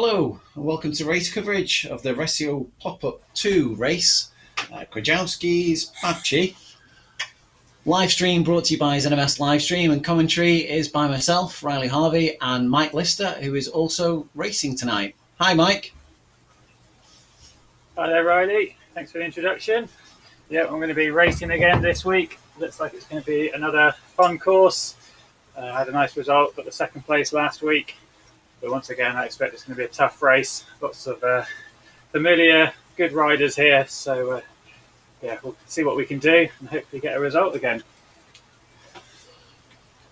Hello and welcome to race coverage of the Resio Pop-Up 2 race, Krajowski's Babci. Live stream brought to you by ZMS Livestream, and commentary is by myself, Riley Harvey, and Mike Lister, who is also racing tonight. Hi Mike. Hi there Riley, thanks for the introduction. Yeah, I'm going to be racing again this week. Looks like it's going to be another fun course. I had a nice result, got the second place last week. But once again, I expect it's going to be a tough race. Lots of familiar, good riders here. So, yeah, we'll see what we can do and hopefully get a result again.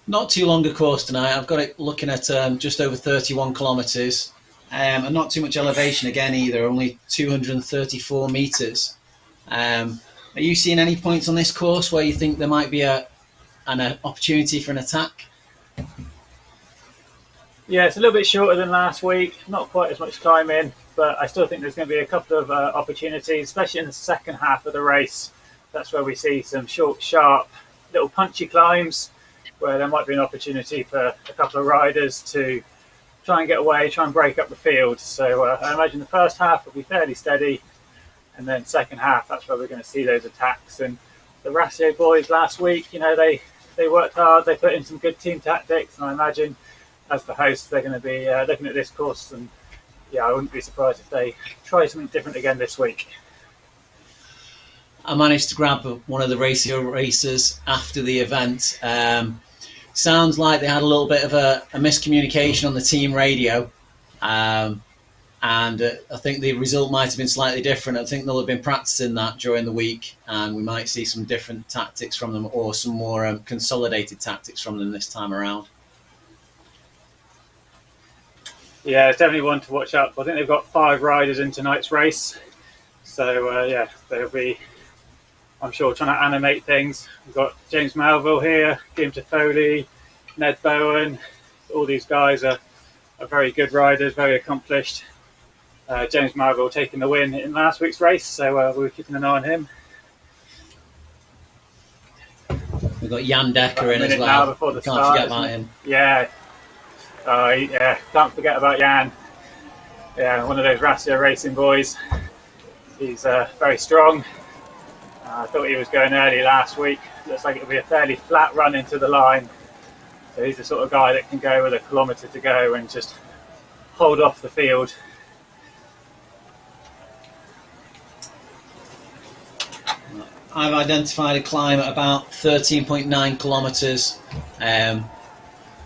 Not too long a course tonight. I've got it looking at just over 31 kilometres. And not too much elevation again either, only 234 metres. Are you seeing any points on this course where you think there might be an opportunity for an attack? Yeah, it's a little bit shorter than last week, not quite as much climbing, but I still think there's going to be a couple of opportunities, especially in the second half of the race. That's where we see some short, sharp, little punchy climbs where there might be an opportunity for a couple of riders to try and get away, try and break up the field. So I imagine the first half will be fairly steady, and then second half, that's where we're going to see those attacks. And the Ratio boys last week, you know, they worked hard, they put in some good team tactics, and I imagine as the hosts, they're going to be looking at this course, and yeah, I wouldn't be surprised if they try something different again this week. I managed to grab one of the Ratio racers after the event. Sounds like they had a little bit of a miscommunication on the team radio, and I think the result might have been slightly different. I think they'll have been practicing that during the week, and we might see some different tactics from them, or some more consolidated tactics from them this time around. Yeah, it's definitely one to watch out for. I think they've got 5 riders in tonight's race. So, yeah, they'll be, I'm sure, trying to animate things. We've got James Melville here, Jim Foley, Ned Bowen. All these guys are very good riders, very accomplished. James Melville taking the win in last week's race, so we're keeping an eye on him. We've got Jan Decker in as well. Can't forget about him. Yeah. Yeah, can't forget about Jan. Yeah, one of those Ratio racing boys. He's very strong. I thought he was going early last week. Looks like it'll be a fairly flat run into the line. So he's the sort of guy that can go with a kilometre to go and just hold off the field. I've identified a climb at about 13.9 kilometres.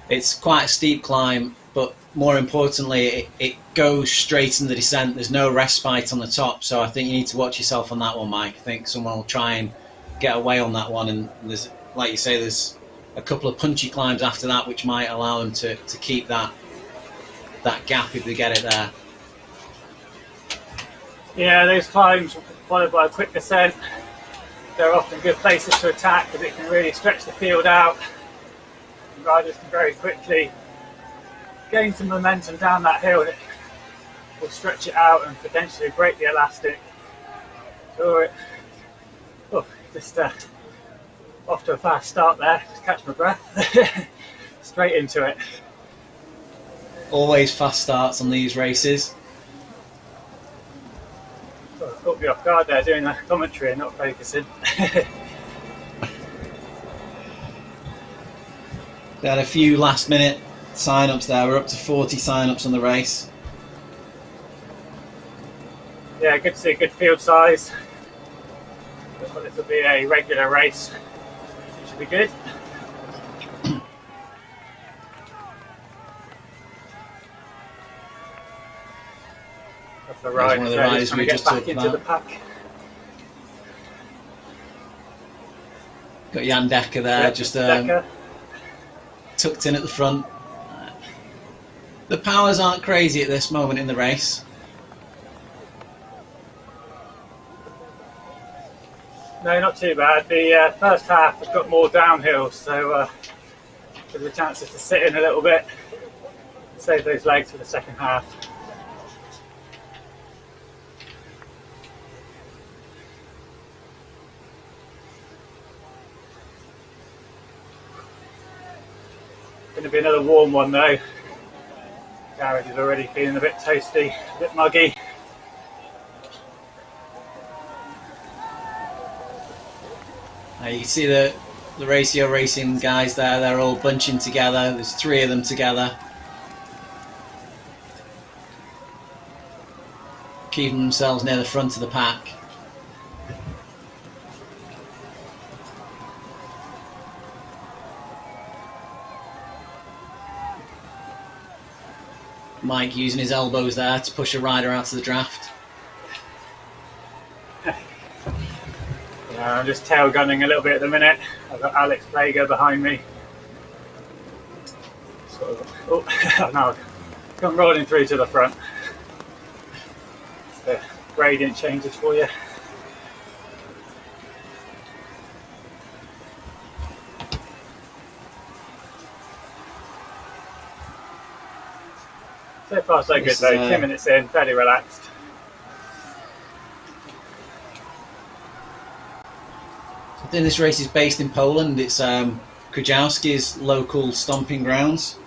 It's quite a steep climb, but more importantly, it goes straight in the descent. There's no respite on the top, so I think you need to watch yourself on that one, Mike. I think someone will try and get away on that one, and there's, like you say, there's a couple of punchy climbs after that which might allow them to keep that gap if they get it there. Yeah, those climbs followed by a quick descent, they're often good places to attack because it can really stretch the field out. Riders can very quickly gain some momentum down that hill. It will stretch it out and potentially break the elastic. So just off to a fast start there. Just catch my breath. Straight into it. Always fast starts on these races. Oh, caught me off guard there doing the commentary and not focusing. They had a few last minute sign-ups there. We're up to 40 sign-ups on the race. Yeah, good to see a good field size. Looks like this will be a regular race. It should be good. That's the ride. One of the riders we just talked into about. The pack. Got Jan Decker there, just Decker. tucked in at the front. The powers aren't crazy at this moment in the race. No, not too bad. The first half has got more downhill, so there's a chance to sit in a little bit, save those legs for the second half. Going to be another warm one though. Garage is already feeling a bit toasty, a bit muggy. You can see the Ratio Racing guys there, they're all bunching together. There's 3 of them together, keeping themselves near the front of the pack. Mike using his elbows there to push a rider out of the draft. Yeah, I'm just tail gunning a little bit at the minute. I've got Alex Plager behind me. Oh, no, I've gone rolling through to the front. The gradient changes for you. So far so good though, 2 minutes in, fairly relaxed. I think this race is based in Poland. It's Krajowski's local stomping grounds.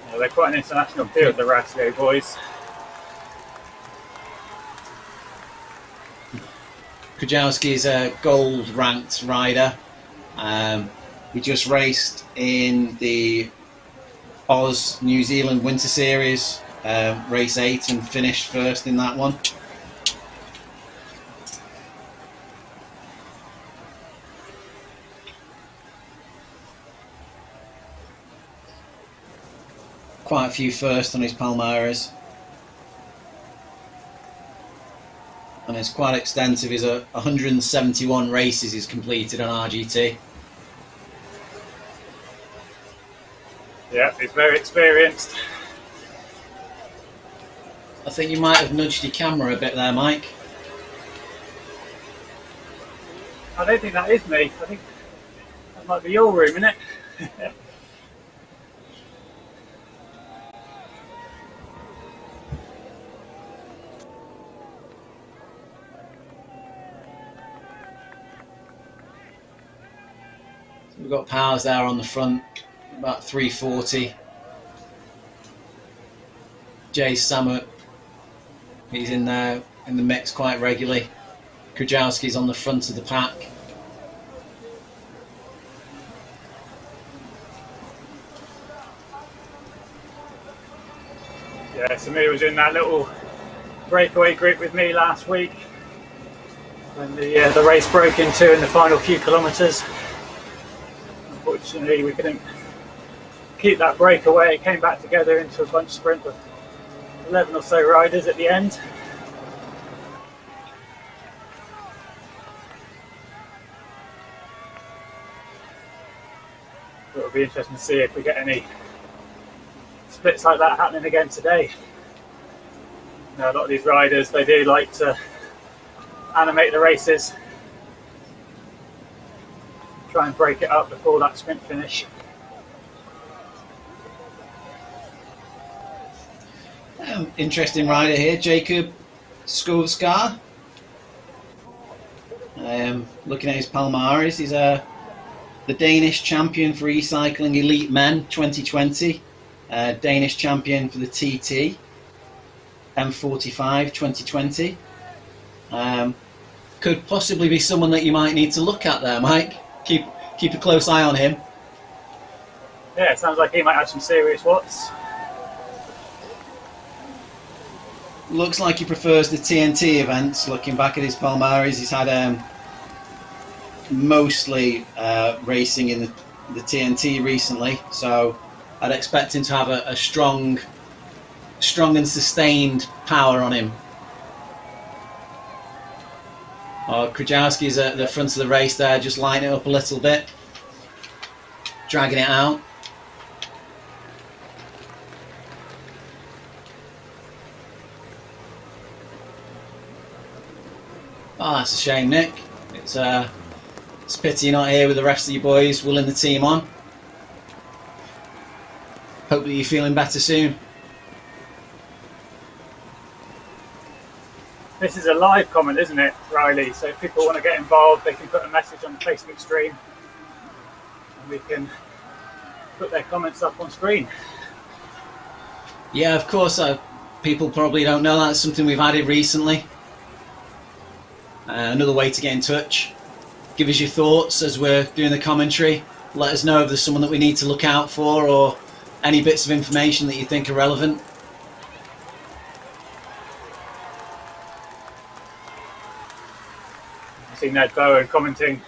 Yeah, they're quite an international field, the Ratio boys. Krajowski's a gold ranked rider. He just raced in the Oz New Zealand Winter Series, race 8, and finished first in that one. Quite a few firsts on his Palmares. And it's quite extensive. He's 171 races he's completed on RGT. Yeah, he's very experienced. I think you might have nudged your camera a bit there, Mike. I don't think that is me. I think that might be your room, isn't it? We've got Powers there on the front, about 340. Jay Samet, he's in there in the mix quite regularly. Krajowski's on the front of the pack. Yeah, Samir was in that little breakaway group with me last week when the race broke into in the final few kilometres. Unfortunately, we couldn't keep that breakaway. It came back together into a bunch sprint of 11 or so riders at the end. But it'll be interesting to see if we get any splits like that happening again today. You know, a lot of these riders, they do like to animate the races, try and break it up before that sprint finish. Interesting rider here, Jacob Skovskar. Looking at his Palmares, he's the Danish champion for e-cycling elite men 2020, Danish champion for the TT M45 2020. Could possibly be someone that you might need to look at there, Mike. Keep a close eye on him. Yeah, it sounds like he might have some serious watts. Looks like he prefers the TNT events. Looking back at his Palmares, he's had mostly racing in the TNT recently, so I'd expect him to have a strong and sustained power on him. Krajowski's at the front of the race there, just lighting it up a little bit, dragging it out. Oh, that's a shame, Nick. It's a pity you're not here with the rest of you boys, willing the team on. Hope that you're feeling better soon. This is a live comment, isn't it, Riley? So if people want to get involved, they can put a message on the Facebook stream and we can put their comments up on screen. Yeah, of course. People probably don't know that's something we've added recently. Another way to get in touch. Give us your thoughts as we're doing the commentary. Let us know if there's someone that we need to look out for or any bits of information that you think are relevant. I see Ned Bowen commenting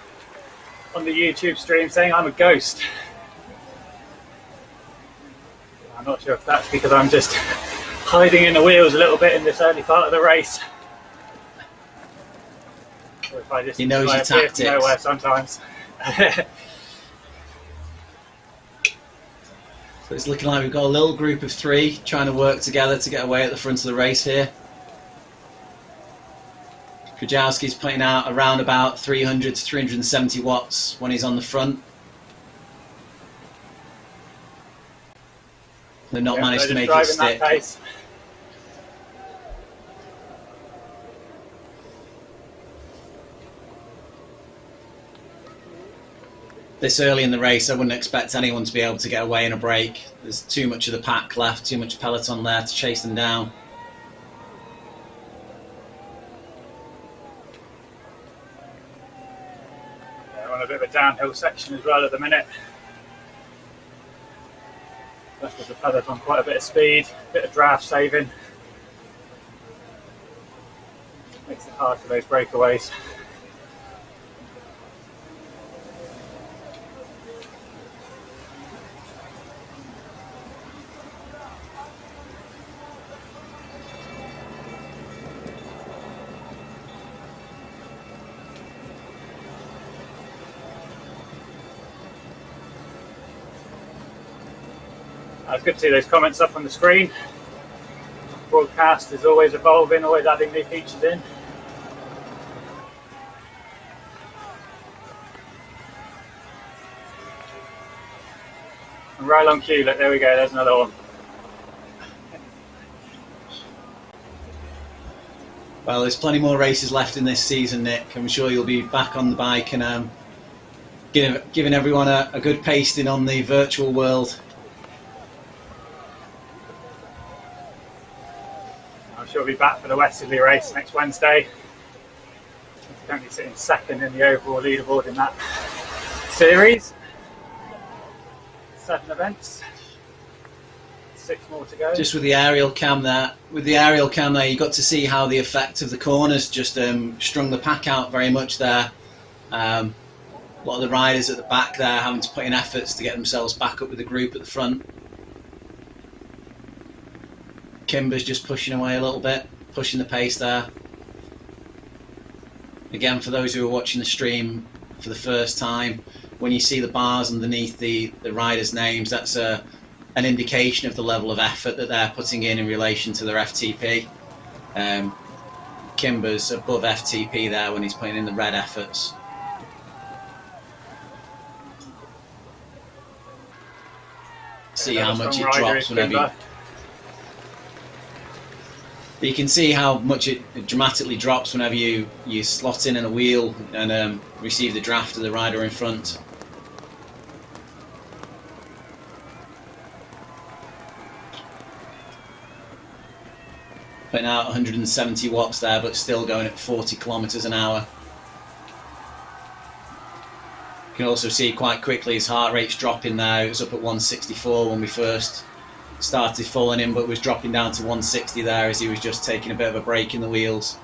on the YouTube stream saying I'm a ghost. I'm not sure if that's because I'm just hiding in the wheels a little bit in this early part of the race. Or if I just He knows your tactics. Nowhere sometimes. So it's looking like we've got a little group of 3 trying to work together to get away at the front of the race here. Krajowski's putting out around about 300 to 370 watts when he's on the front. They've not managed to make it stick. This early in the race, I wouldn't expect anyone to be able to get away in a break. There's too much of the pack left, too much peloton there to chase them down. Yeah, we're on a bit of a downhill section as well at the minute. Left us the peloton quite a bit of speed, a bit of draft saving. Makes it hard for those breakaways. It's good to see those comments up on the screen. Broadcast is always evolving, always adding new features in. And right on cue, look, there we go, there's another one. Well, there's plenty more races left in this season, Nick. I'm sure you'll be back on the bike and giving everyone a good pasting on the virtual world. She'll be back for the Westerly race next Wednesday. She's currently sitting second in the overall leaderboard in that series. 7 events, 6 more to go. Just with the aerial cam there, you got to see how the effect of the corners just strung the pack out very much there. A lot of the riders at the back there having to put in efforts to get themselves back up with the group at the front. Kimber's just pushing away a little bit, pushing the pace there. Again, for those who are watching the stream for the first time, when you see the bars underneath the riders' names, that's an indication of the level of effort that they're putting in relation to their FTP. Kimber's above FTP there when he's putting in the red efforts. See how much it drops whenever you can see how much it dramatically drops whenever you slot in a wheel and receive the draft of the rider in front. Putting out 170 watts there, but still going at 40 kilometers an hour. You can also see quite quickly his heart rate's dropping now. It was up at 164 when we first started falling in, but was dropping down to 160 there as he was just taking a bit of a break in the wheels.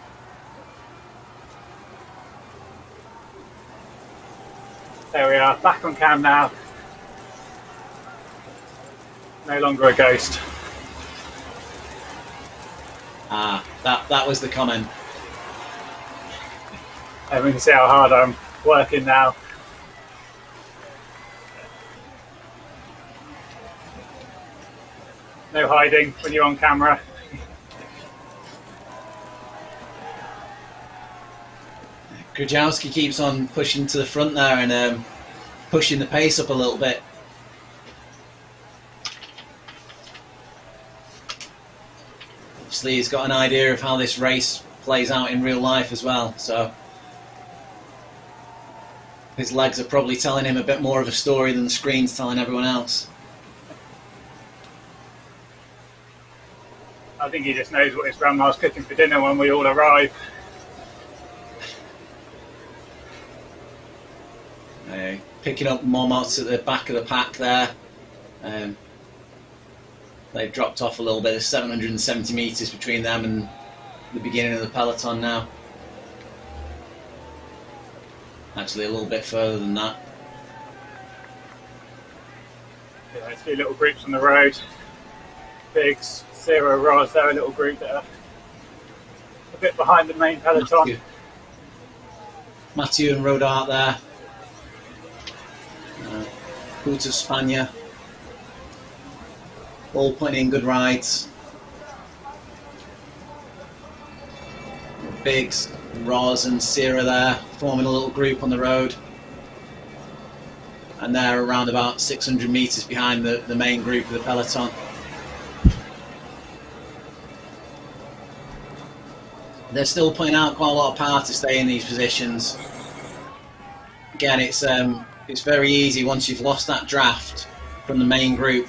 There we are, back on cam now. No longer a ghost. Ah, that was the comment. And we can see how hard I'm working now. No hiding when you're on camera. Grajowski keeps on pushing to the front there and pushing the pace up a little bit. Obviously he's got an idea of how this race plays out in real life as well. So his legs are probably telling him a bit more of a story than the screen's telling everyone else. I think he just knows what his grandma's cooking for dinner when we all arrive. Picking up Momots at the back of the pack there. They've dropped off a little bit. There's 770 metres between them and the beginning of the peloton now. Actually a little bit further than that. Yeah, there's a few little groups on the road. Biggs, Zero, Roz, they're a little group that are a bit behind the main peloton. Matthew and Rodart there. Puta Spania. All putting in good rides. Biggs, Roz and Sierra there, forming a little group on the road. And they're around about 600 metres behind the main group of the peloton. They're still putting out quite a lot of power to stay in these positions. Again, it's very easy once you've lost that draft from the main group.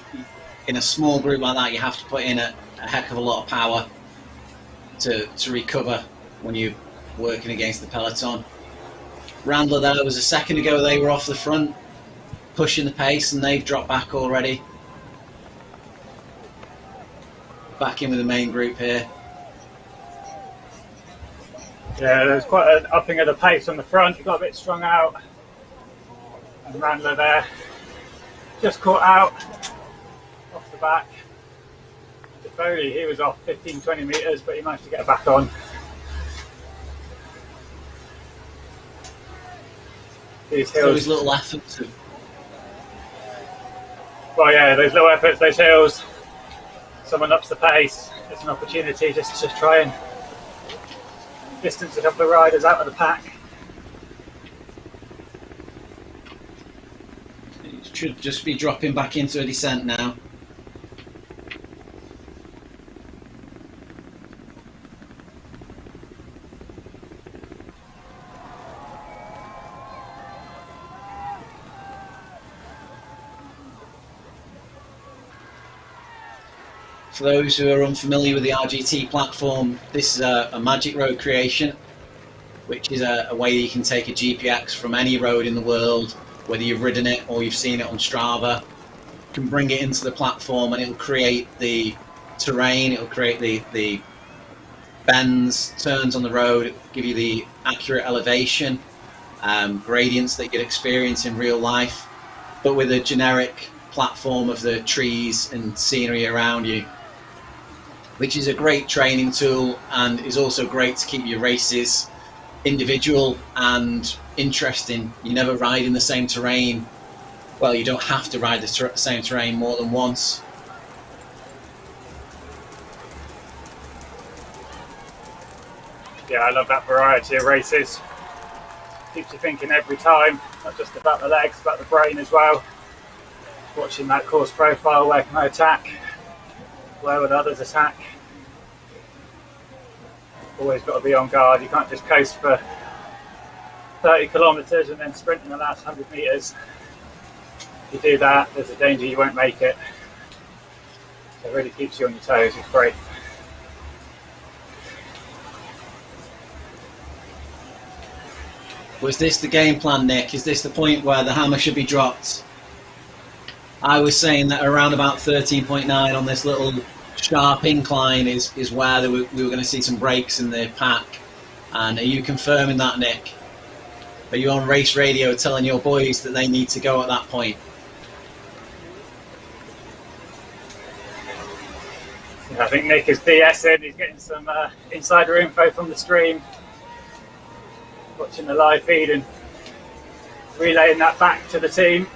In a small group like that, you have to put in a heck of a lot of power to recover when you're working against the peloton. Randler there was a second ago, they were off the front, pushing the pace, and they've dropped back already. Back in with the main group here. Yeah, there's quite an upping of the pace on the front. He got a bit strung out. And Randler there, just caught out off the back. Foley, he was off 15-20 metres, but he managed to get back on. These hills. Those little efforts. Well, yeah, those little efforts, those hills. Someone ups the pace. It's an opportunity just to try and distance a couple of riders out of the pack. It should just be dropping back into a descent now. For those who are unfamiliar with the RGT platform, this is a Magic Road creation, which is a way you can take a GPX from any road in the world, whether you've ridden it or you've seen it on Strava. You can bring it into the platform and it'll create the terrain, it'll create the bends, turns on the road, it'll give you the accurate elevation, gradients that you'd experience in real life, but with a generic platform of the trees and scenery around you, which is a great training tool and is also great to keep your races individual and interesting. You never ride in the same terrain. Well, you don't have to ride the same terrain more than once. Yeah, I love that variety of races. Keeps you thinking every time, not just about the legs, but the brain as well. Watching that course profile, where can I attack? Where would others attack? Always got to be on guard. You can't just coast for 30 kilometres and then sprint in the last 100 metres. If you do that, there's a danger you won't make it. So it really keeps you on your toes. It's great. Was this the game plan, Nick? Is this the point where the hammer should be dropped? I was saying that around about 13.9 on this little sharp incline is where we were going to see some breaks in the pack. And are you confirming that, Nick? Are you on race radio telling your boys that they need to go at that point? I think Nick is BSing. He's getting some insider info from the stream, watching the live feed and relaying that back to the team.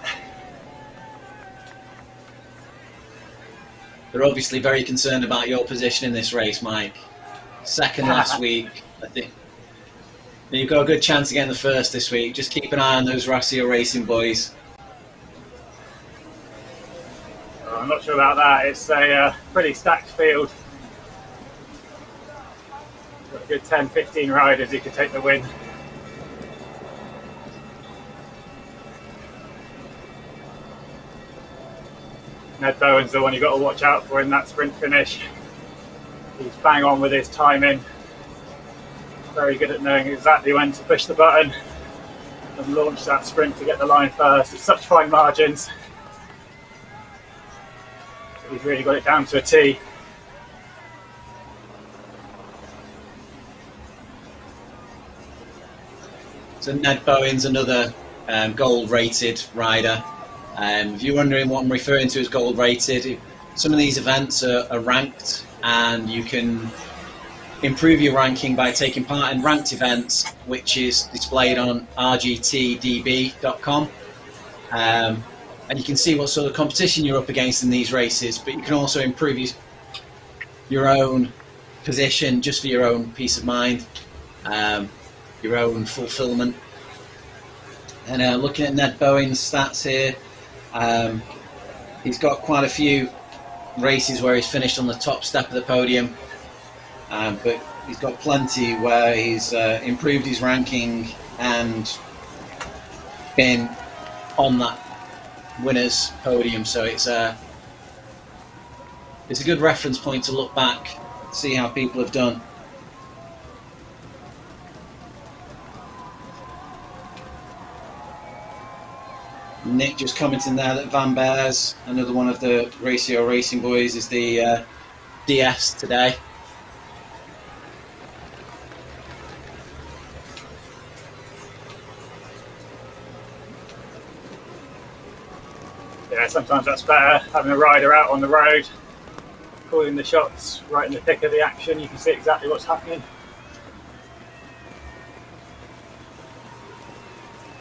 They're obviously very concerned about your position in this race, Mike. Second last week, I think. You've got a good chance of getting the first this week. Just keep an eye on those Racio Racing boys. I'm not sure about that. It's a pretty stacked field. Got to good 10-15 riders who could take the win. Ned Bowen's the one you've got to watch out for in that sprint finish. He's bang on with his timing. Very good at knowing exactly when to push the button and launch that sprint to get the line first. It's such fine margins. He's really got it down to a T. So Ned Bowen's another gold-rated rider. If you're wondering what I'm referring to as gold-rated, some of these events are ranked, and you can improve your ranking by taking part in ranked events, which is displayed on rgtdb.com. And you can see what sort of competition you're up against in these races, but you can also improve your own position just for your own peace of mind, your own fulfillment. And looking at Ned Bowen's stats here, he's got quite a few races where he's finished on the top step of the podium, but he's got plenty where he's improved his ranking and been on that winner's podium. So it's a good reference point to look back, see how people have done. Nick just commenting there that Van Bears, another one of the Ratio Racing boys, is the DS today. Yeah, sometimes that's better, having a rider out on the road, calling the shots right in the thick of the action. You can see exactly what's happening.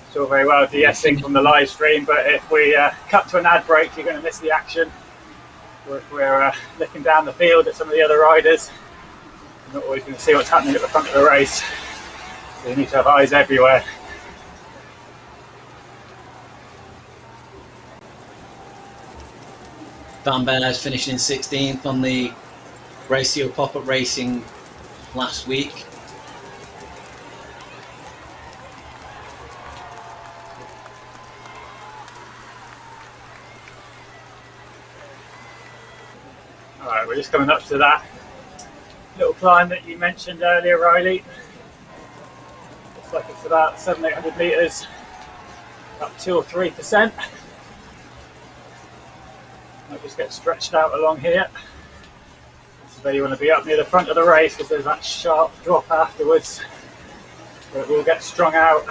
It's all very well de-essing from the live stream, but if we cut to an ad break, you're going to miss the action. Or if we're looking down the field at some of the other riders, you're not always going to see what's happening at the front of the race. So you need to have eyes everywhere. Van Bears finishing in 16th on the Ratio Pop-Up Racing last week. Alright, we're just coming up to that little climb that you mentioned earlier, Riley. Looks like it's about 700-800 metres, about 2 or 3%. Might just get stretched out along here. This is where you want to be, up near the front of the race, because there's that sharp drop afterwards where it will get strung out.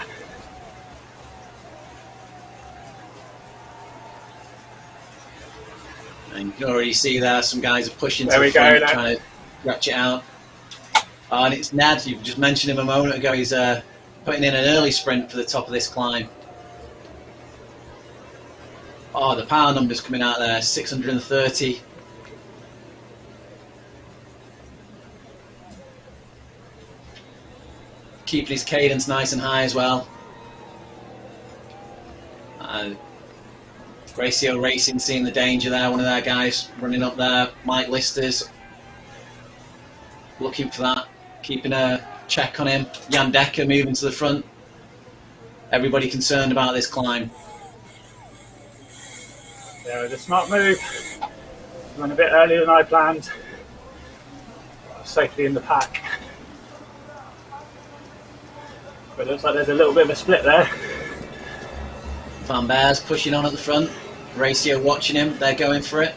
And you can already see there some guys are pushing to There the we go, front, now. trying to ratchet out. Oh, and it's Ned, you just mentioned him a moment ago, he's putting in an early sprint for the top of this climb. Oh, the power numbers coming out there, 630. Keeping his cadence nice and high as well. Ratio Racing seeing the danger there, one of their guys running up there. Mike Lister's looking for that, keeping a check on him. Jan Decker moving to the front. Everybody concerned about this climb. Yeah, it was a smart move. Went a bit earlier than I planned. Safely in the pack. But it looks like there's a little bit of a split there. Van Bears pushing on at the front. Ratio watching him, they're going for it.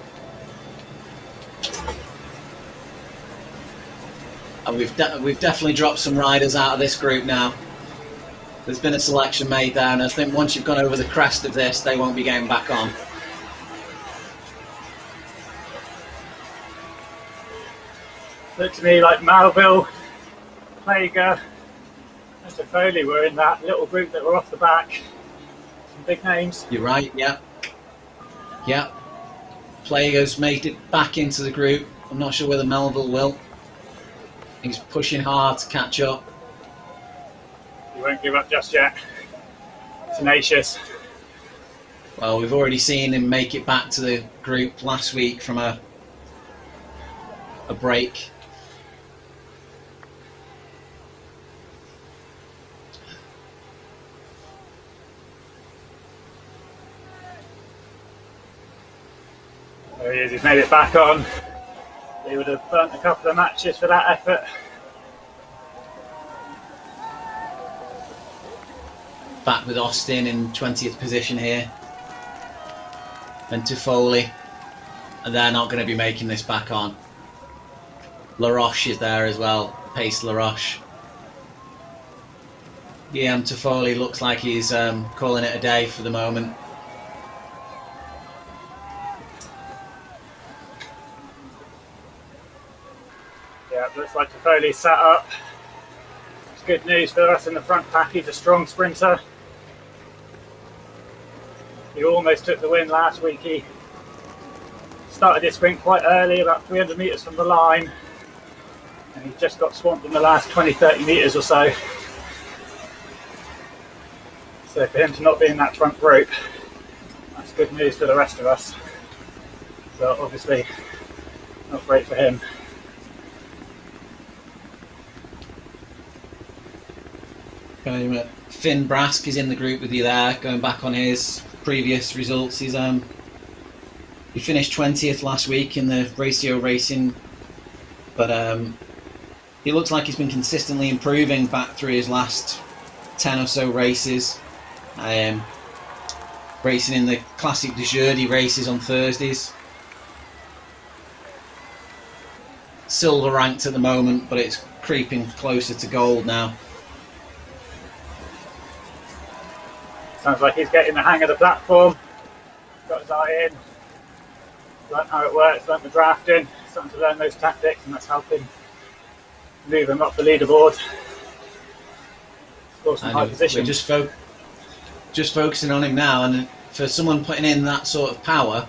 And we've definitely dropped some riders out of this group now. There's been a selection made there, and I think once you've gone over the crest of this, they won't be getting back on. Looked to me like Malville, Plager, and Foley were in that little group that were off the back. Some big names. You're right, yeah. Yeah. Plager's made it back into the group. I'm not sure whether Melville will. He's pushing hard to catch up. He won't give up just yet. Tenacious. Well, we've already seen him make it back to the group last week from a break. There he is, he's made it back on. He would have burnt a couple of matches for that effort. Back with Austin in 20th position here. And Toffoli. And they're not going to be making this back on. LaRoche is there as well. Pace LaRoche. Guillaume Toffoli looks like he's calling it a day for the moment. Yeah, looks like Toffoli's sat up. It's good news for us in the front pack. He's a strong sprinter. He almost took the win last week. He started his sprint quite early, about 300 metres from the line, and he just got swamped in the last 20-30 metres or so. So for him to not be in that front group, that's good news for the rest of us. But obviously not great for him. Finn Brask is in the group with you there, going back on his previous results. He finished 20th last week in the Ratio Racing, but he looks like he's been consistently improving back through his last 10 or so races. Racing in the Classic de Jeudi races on Thursdays. Silver ranked at the moment, but it's creeping closer to gold now. Sounds like he's getting the hang of the platform. Got his eye in. Learned how it works, learned the drafting, starting to learn those tactics, and that's helping move him up the leaderboard. Score some high position. We're just focusing on him now, and for someone putting in that sort of power,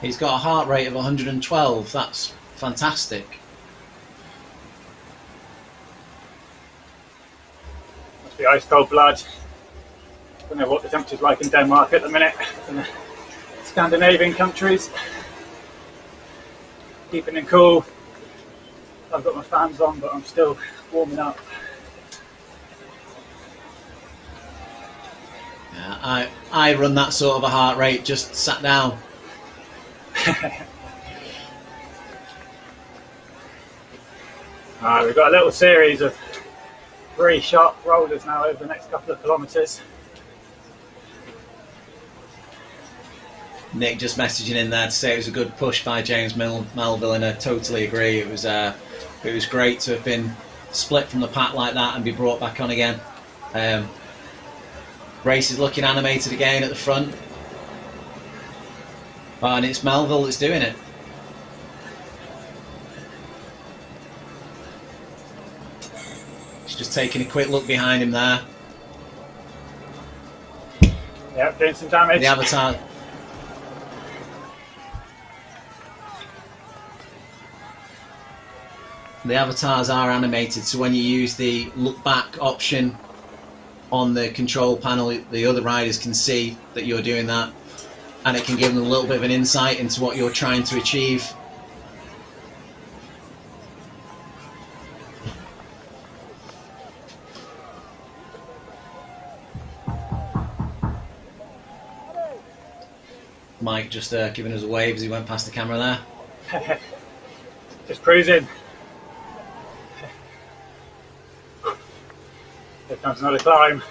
he's got a heart rate of 112. That's fantastic. Must be ice cold blood. I don't know what the temperature's like in Denmark at the minute, in the Scandinavian countries. Keeping it cool. I've got my fans on, but I'm still warming up. Yeah, I run that sort of a heart rate, just sat down. We've got a little series of 3 sharp rollers now over the next couple of kilometres. Nick just messaging in there to say it was a good push by James Melville, and I totally agree. It was great to have been split from the pack like that and be brought back on again. Race is looking animated again at the front. Oh, and it's Melville that's doing it. He's just taking a quick look behind him there. Yep, doing some damage. The avatars are animated, so when you use the look back option on the control panel, the other riders can see that you're doing that, and it can give them a little bit of an insight into what you're trying to achieve. Mike just giving us a wave as he went past the camera there. Just cruising. Here comes another climb.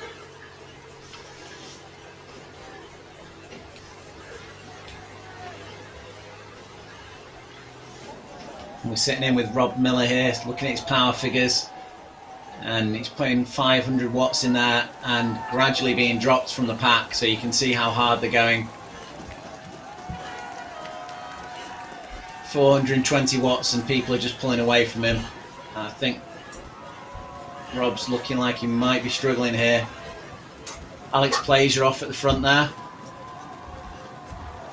We're sitting in with Rob Miller here, looking at his power figures, and he's putting 500 watts in there and gradually being dropped from the pack, so you can see how hard they're going. 420 watts and people are just pulling away from him. I think Rob's looking like he might be struggling here. Alex Plays off at the front there.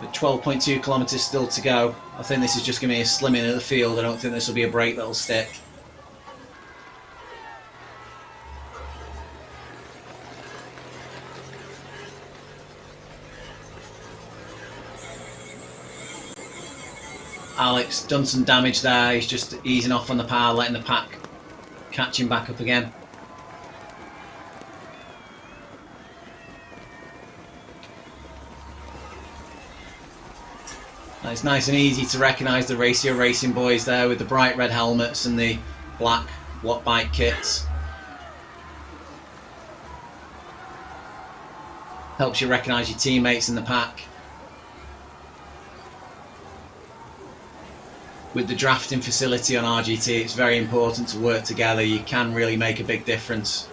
But 12.2 kilometres still to go. I think this is just going to be a slimming of the field. I don't think this will be a break that'll stick. Alex done some damage there. He's just easing off on the power, letting the pack catch him back up again. And it's nice and easy to recognise the Ratio Racing boys there with the bright red helmets and the black Watt Bike kits. Helps you recognise your teammates in the pack. With the drafting facility on RGT, it's very important to work together. You can really make a big difference.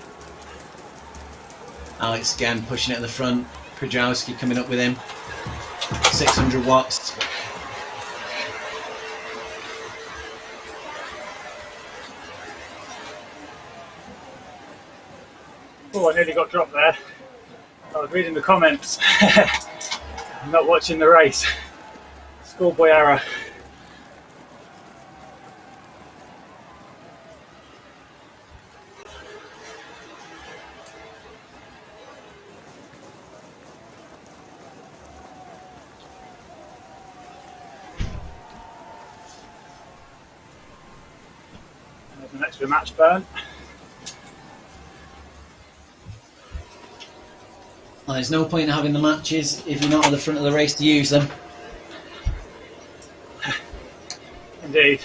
Alex again pushing it at the front. Krajowski coming up with him. 600 watts. Oh, I nearly got dropped there. I was reading the comments. I'm not watching the race. Schoolboy error. There's an extra match burn. Well, there's no point in having the matches if you're not at the front of the race to use them. Indeed.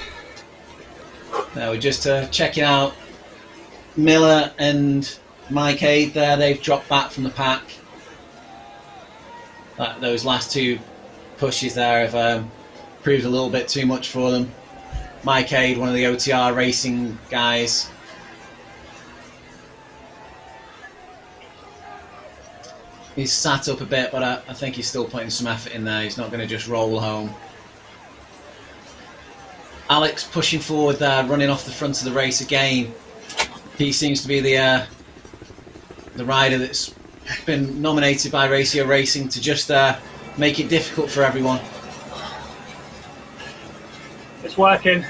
Now we're just checking out Miller and Mike Aid there. They've dropped back from the pack. Those last two pushes there have proved a little bit too much for them. Mike Aid, one of the OTR racing guys. He's sat up a bit, but I think he's still putting some effort in there. He's not going to just roll home. Alex pushing forward there, running off the front of the race again. He seems to be the rider that's been nominated by Ratio Racing to just make it difficult for everyone. It's working.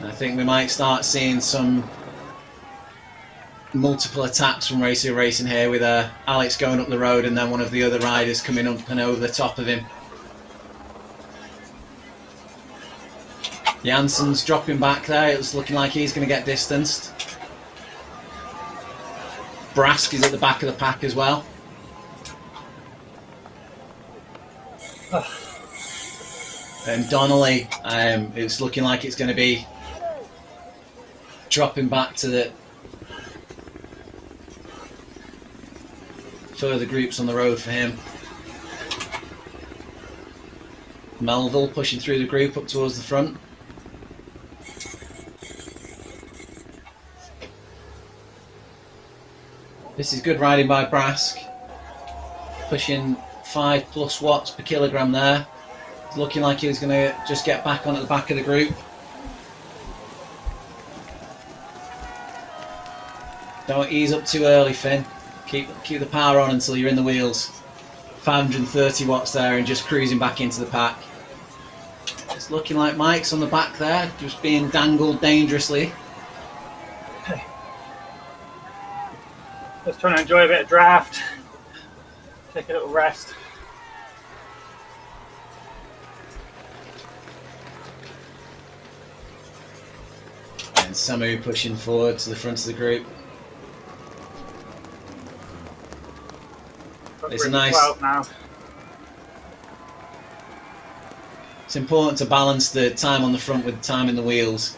I think we might start seeing some multiple attacks from Ratio Racing here with Alex going up the road and then one of the other riders coming up and over the top of him. Jansen's dropping back there. It's looking like he's going to get distanced. Brask is at the back of the pack as well. And Donnelly, it's looking like it's going to be dropping back to the further groups on the road for him. Melville pushing through the group up towards the front. This is good riding by Brask, pushing 5+ watts per kilogram there. It's looking like he's going to just get back onto the back of the group. Don't ease up too early, Finn. Keep the power on until you're in the wheels. 530 watts there and just cruising back into the pack. It's looking like Mike's on the back there, just being dangled dangerously. Just trying to enjoy a bit of draft. Take a little rest. And Samu pushing forward to the front of the group. It's a nice. 12 now. It's important to balance the time on the front with the time in the wheels.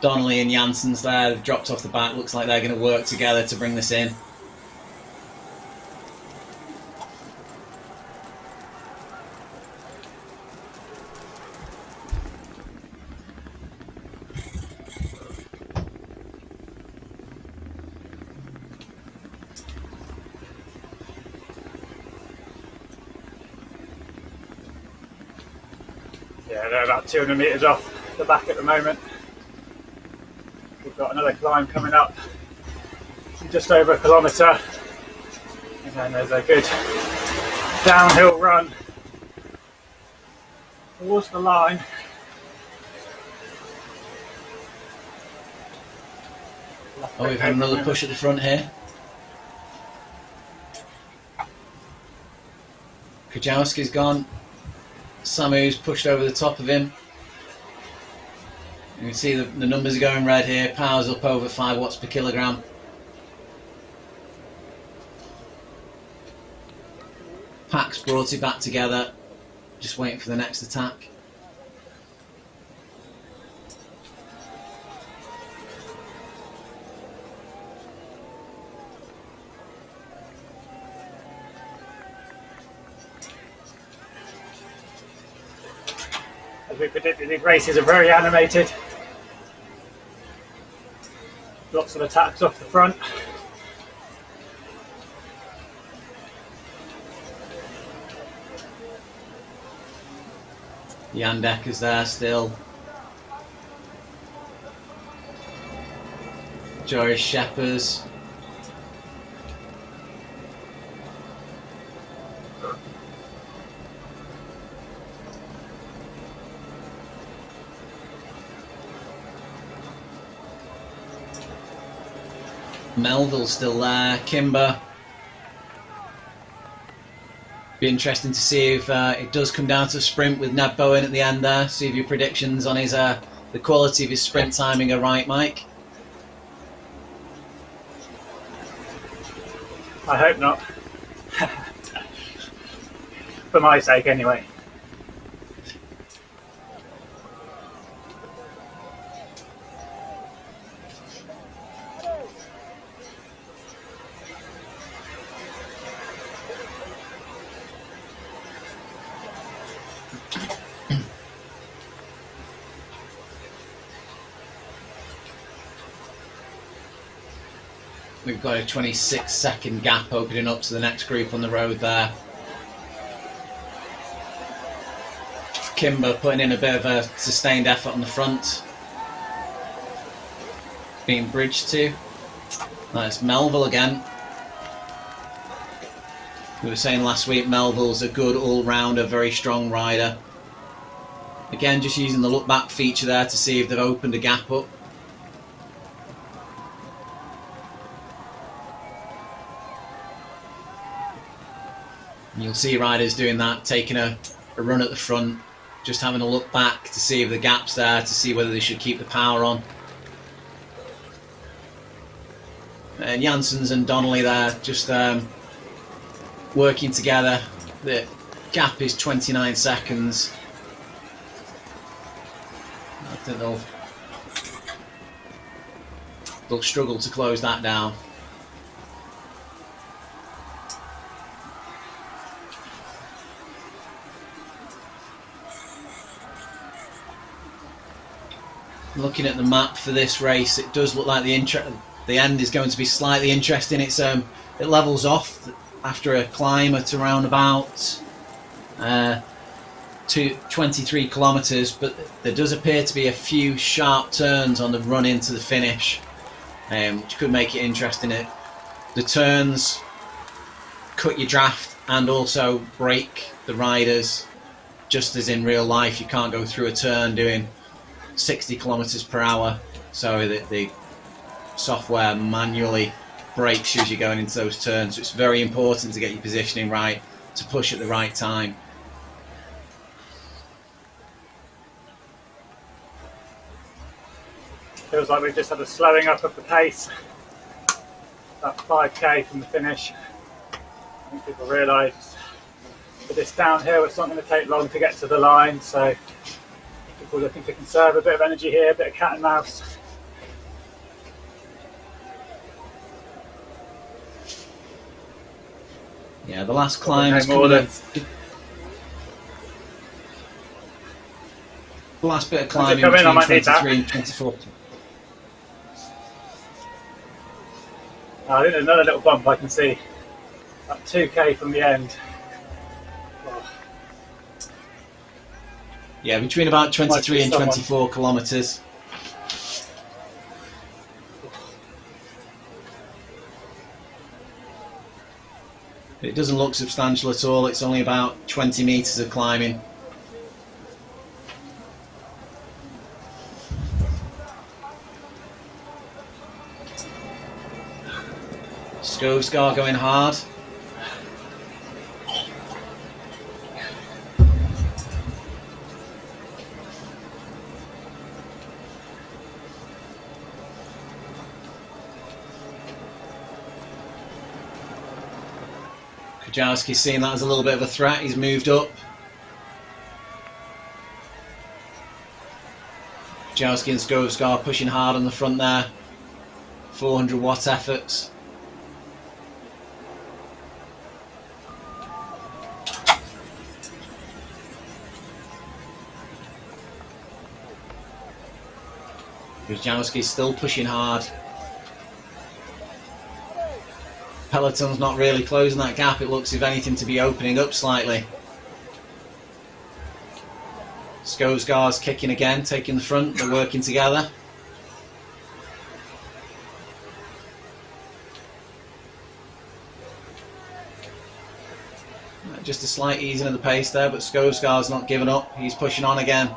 Donnelly and Jansen's there, they've dropped off the back. Looks like they're going to work together to bring this in. Yeah, they're about 200 metres off the back at the moment. We've got another climb coming up, just over a kilometre, and then there's a good downhill run towards the line. Oh, we've had another push at the front here. Kujawski's gone. Samu's pushed over the top of him. You can see the numbers are going red here. Power's up over 5 watts per kilogram. Pack's brought it back together. Just waiting for the next attack. As we predicted, these races are very animated. Lots of attacks off the front. Yandek is there still. Joris Sheppers. Melville's still there. Kimber. Be interesting to see if it does come down to a sprint with Ned Bowen at the end there. See if your predictions on his the quality of his sprint timing are right, Mike. I hope not. For my sake, anyway. We've got a 26-second gap opening up to the next group on the road there. Kimber putting in a bit of a sustained effort on the front. Being bridged to. That's Melville again. We were saying last week Melville's a good all-rounder, very strong rider. Again, just using the look-back feature there to see if they've opened a gap up. You'll see riders doing that, taking a run at the front, just having a look back to see if the gap's there, to see whether they should keep the power on. And Janssens and Donnelly there, just working together. The gap is 29 seconds. I think they'll struggle to close that down. Looking at the map for this race, it does look like the end is going to be slightly interesting. It levels off after a climb at around about 23 kilometres, but there does appear to be a few sharp turns on the run into the finish, which could make it interesting. The turns cut your draft and also break the riders, just as in real life you can't go through a turn doing 60 kilometers per hour, so the software manually brakes you as you're going into those turns. So it's very important to get your positioning right, to push at the right time. Feels like we've just had a slowing up of the pace. About 5k from the finish. I think people realise for this downhill it's not going to take long to get to the line, so people looking to conserve a bit of energy here, a bit of cat and mouse. Yeah, the last climb is more than the last bit of climbing between between 23 and 24. I think there's another little bump I can see. About 2k from the end. Yeah, between about 23 and 24 kilometres. It doesn't look substantial at all. It's only about 20 metres of climbing. Skovskar going hard. Kujawski's seeing that as a little bit of a threat. He's moved up. Kujawski and Skovskar pushing hard on the front there. 400 watt efforts. Kujawski's still pushing hard. Peloton's not really closing that gap. It looks, if anything, to be opening up slightly. Skovskar's kicking again, taking the front. They're working together. Just a slight easing of the pace there, but Skovskar's not giving up. He's pushing on again.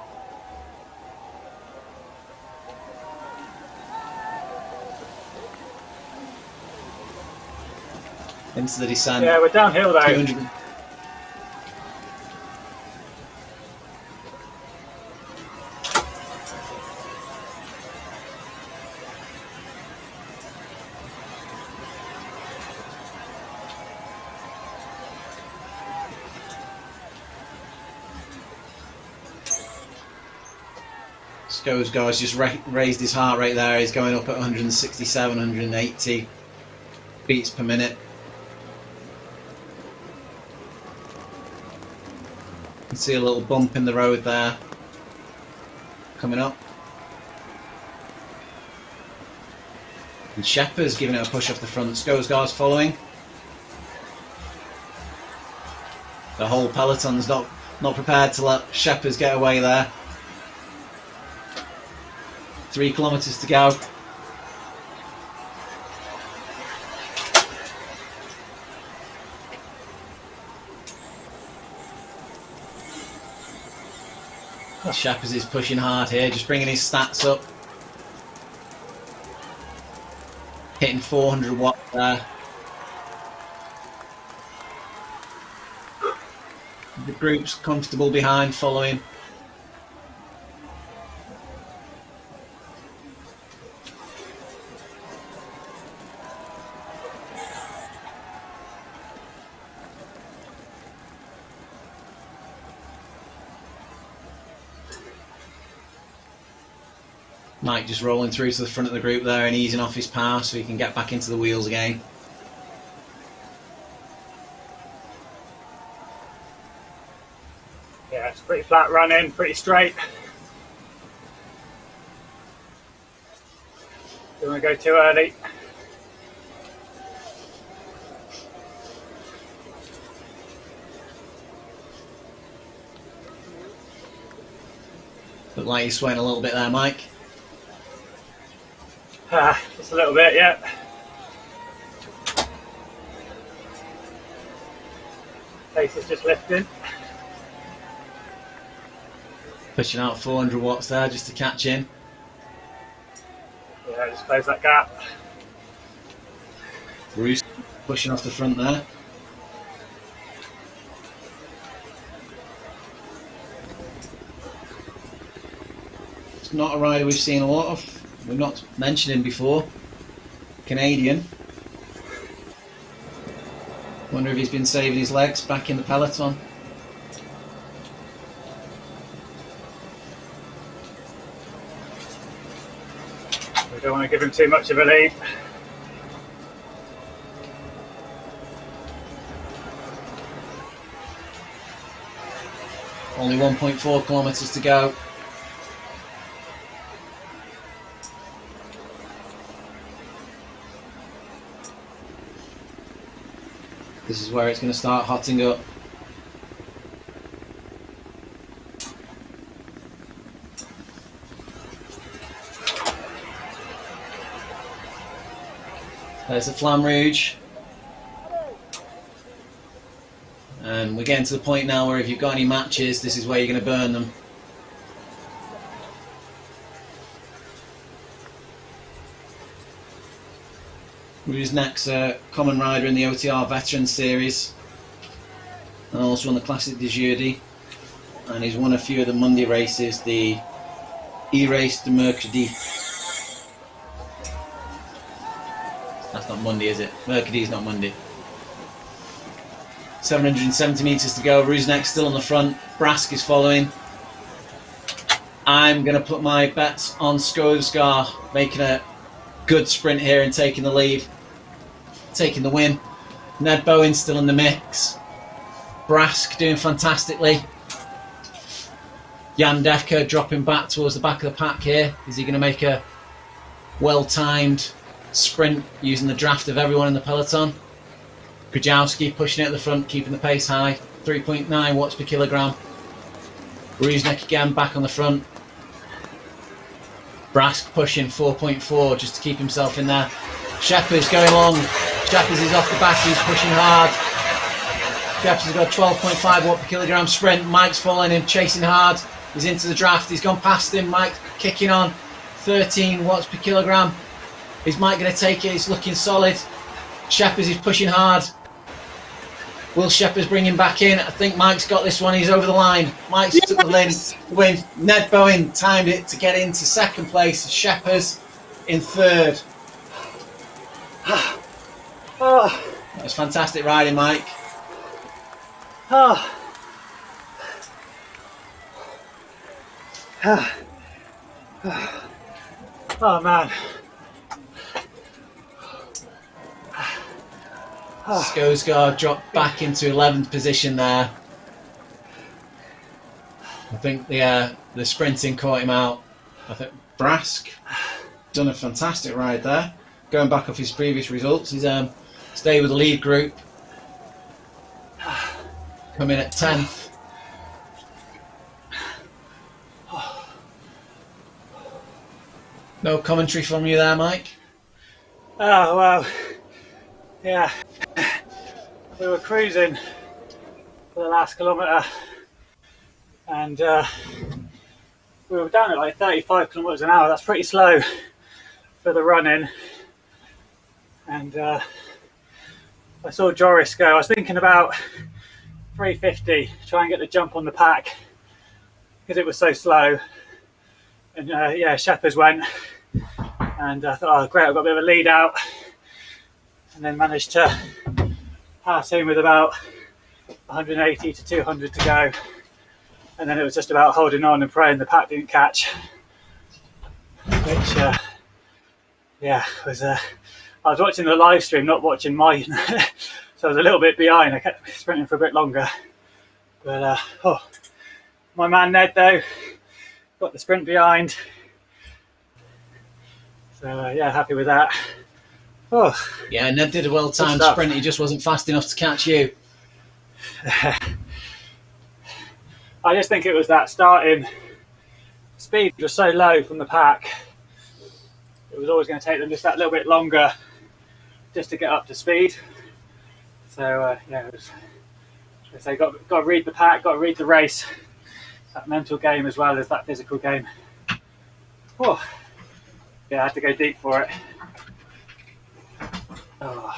Into the descent. Yeah, we're downhill though. 200. Skovskar's just raised his heart rate there. He's going up at 167, 180 beats per minute. You can see a little bump in the road there coming up. And Shepard's giving it a push off the front. Skovskar's following. The whole peloton's not prepared to let Shepard's get away there. 3 kilometres to go. Shepard is pushing hard here, just bringing his stats up. Hitting 400 watts there. The group's comfortable behind, following. Mike just rolling through to the front of the group there and easing off his power so he can get back into the wheels again. Yeah, it's pretty flat running, pretty straight. Don't want to go too early. Look like you're swaying a little bit there, Mike. Just a little bit, yeah. Pace is just lifting. Pushing out 400 watts there just to catch in. Yeah, just close that gap. Bruce pushing off the front there. It's not a rider we've seen a lot of. We've not mentioned him before. Canadian. Wonder if he's been saving his legs back in the peloton. We don't want to give him too much of a lead. Only 1.4 kilometres to go. This is where it's going to start hotting up. There's the Flamme Rouge. And we're getting to the point now where if you've got any matches, this is where you're going to burn them. Rusnak's a common rider in the OTR Veteran Series, and also won the Classic de Jeudi, and he's won a few of the Monday races, the E-Race de Mercredi. That's not Monday, is it? Mercredi is not Monday. 770 metres to go. Rusnak's still on the front. Brask is following. I'm going to put my bets on Skovskar making a good sprint here and taking the lead, taking the win. Ned Bowen still in the mix. Brask doing fantastically. Jan Decker dropping back towards the back of the pack here. Is he going to make a well-timed sprint using the draft of everyone in the peloton? Krajewski pushing it at the front, keeping the pace high. 3.9 watts per kilogram. Rusnak again back on the front. Brask pushing 4.4 just to keep himself in there. Shepherd's going long. Shepherd's is off the back, he's pushing hard. Shepherd's got a 12.5 watt per kilogram sprint. Mike's following him, chasing hard. He's into the draft, he's gone past him. Mike kicking on, 13 watts per kilogram. Is Mike going to take it? He's looking solid. Shepherd's is pushing hard. Will Shepherd's bring him back in? I think Mike's got this one. He's over the line. Mike's took the win. Ned Bowen timed it to get into second place. Shepherd's in third. That was fantastic riding, Mike. Oh man. Skovskar dropped back into 11th position there. I think the sprinting caught him out. I think Brask done a fantastic ride there. Going back off his previous results, he's stayed with the lead group. Come in at 10th. No commentary from you there, Mike? Oh well, yeah. We were cruising for the last kilometre, and we were down at like 35 kilometres an hour. That's pretty slow for the running. And I saw Joris go. I was thinking about 350, try and get the jump on the pack because it was so slow. And yeah, Shepherd's went, and I thought, oh great, I've got a bit of a lead out, and then managed to pass him with about 180 to 200 to go, and then it was just about holding on and praying the pack didn't catch, which yeah, was I was watching the live stream, not watching mine, so I was a little bit behind. I kept sprinting for a bit longer, but oh, my man Ned though got the sprint behind, so yeah, happy with that. Oh yeah, Ned did a well-timed sprint. He just wasn't fast enough to catch you. I just think it was that starting speed was so low from the pack. It was always going to take them just that little bit longer just to get up to speed. So yeah, it was, as I say, got to read the pack, got to read the race. That mental game as well as that physical game. Oh, yeah, I had to go deep for it. Oh,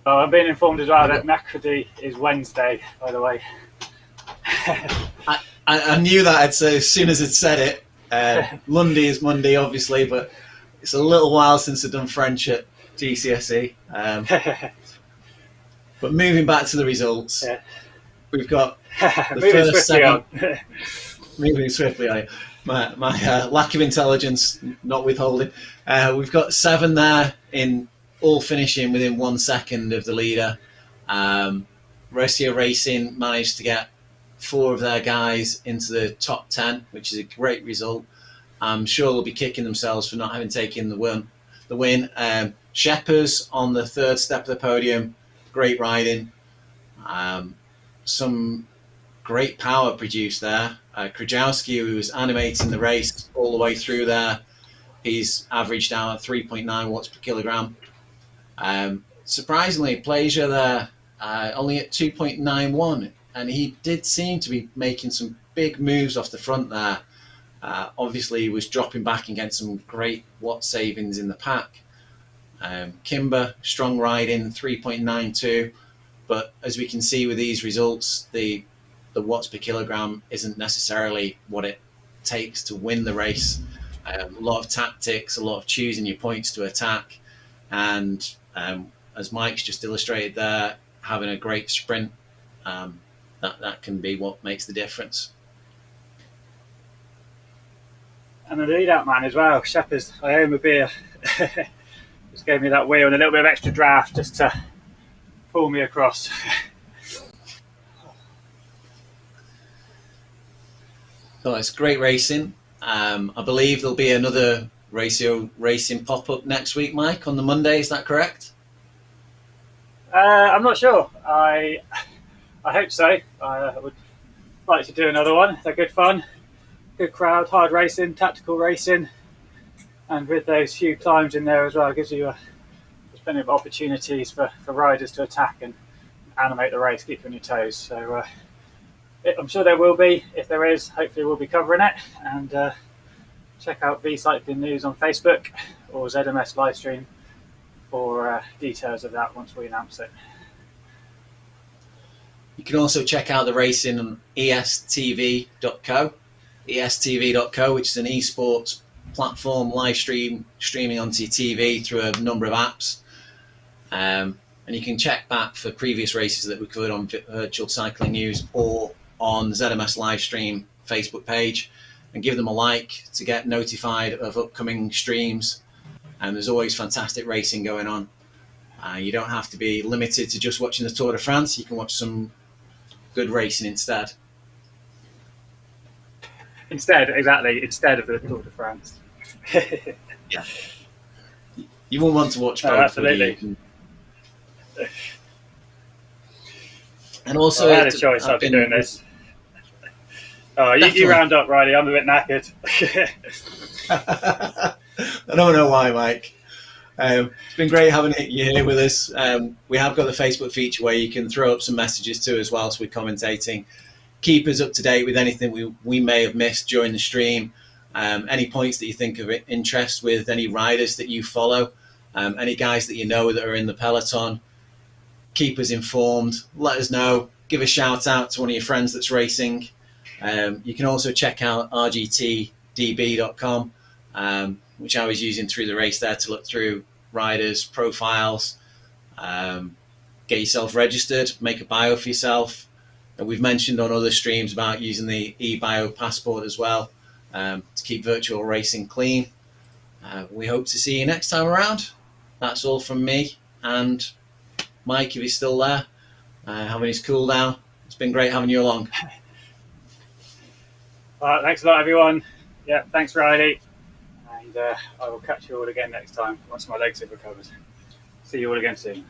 I'm being informed as well that Mercredi is Wednesday, by the way. I knew that as soon as it said it. Monday is Monday, obviously, but it's a little while since I've done French at GCSE. But moving back to the results, yeah. We've got the first seven. Moving swiftly on. My lack of intelligence not withholding. We've got 7 there in all finishing within 1 second of the leader. Resio Racing managed to get 4 of their guys into the top 10, which is a great result. I'm sure they'll be kicking themselves for not having taken the win. Shepherd's on the 3rd step of the podium. Great riding. Some great power produced there. Krajewski, who was animating the race all the way through there, he's averaged out at 3.9 watts per kilogram. Surprisingly, Plaisir there only at 2.91, and he did seem to be making some big moves off the front there. Obviously, he was dropping back and getting some great watt savings in the pack. Kimber, strong riding, 3.92. But as we can see with these results, the watts per kilogram isn't necessarily what it takes to win the race. A lot of tactics, a lot of choosing your points to attack, and as Mike's just illustrated there, having a great sprint, that can be what makes the difference. And the lead-out man as well, Shepherd's I owe him a beer. Just gave me that wheel and a little bit of extra draft just to pull me across. So it's great racing. I believe there'll be another Ratio Racing pop-up next week, Mike, on the Monday. Is that correct? I'm not sure. I hope so. I would like to do another one. They're good fun, good crowd, hard racing, tactical racing, and with those few climbs in there as well, it gives you plenty of opportunities for riders to attack and animate the race, keep you on your toes. So I'm sure there will be. If there is, hopefully we'll be covering it. And check out V Cycling News on Facebook or ZMS Livestream for details of that once we announce it. You can also check out the racing on estv.co, which is an esports platform streaming onto your TV through a number of apps. And you can check back for previous races that we covered on Virtual Cycling News or on the ZMS Livestream Facebook page, and give them a like to get notified of upcoming streams. And there's always fantastic racing going on. You don't have to be limited to just watching the Tour de France. You can watch some good racing instead. Instead of the Tour de France. Yeah. You won't want to watch both. Absolutely. And also, I had a choice. I've been doing this. Oh, you round up, Riley. I'm a bit knackered. I don't know why, Mike. It's been great having you here with us. We have got the Facebook feature where you can throw up some messages to us whilst we're commentating. Keep us up to date with anything we may have missed during the stream. Any points that you think of interest with any riders that you follow, any guys that you know that are in the peloton. Keep us informed. Let us know. Give a shout out to one of your friends that's racing. You can also check out rgtdb.com, which I was using through the race there to look through riders' profiles, get yourself registered, make a bio for yourself. And we've mentioned on other streams about using the eBio passport as well to keep virtual racing clean. We hope to see you next time around. That's all from me and Mike, if he's still there, having his cool down. It's been great having you along. All right, thanks a lot, everyone. Yeah, thanks, Riley. And I will catch you all again next time once my legs have recovered. See you all again soon.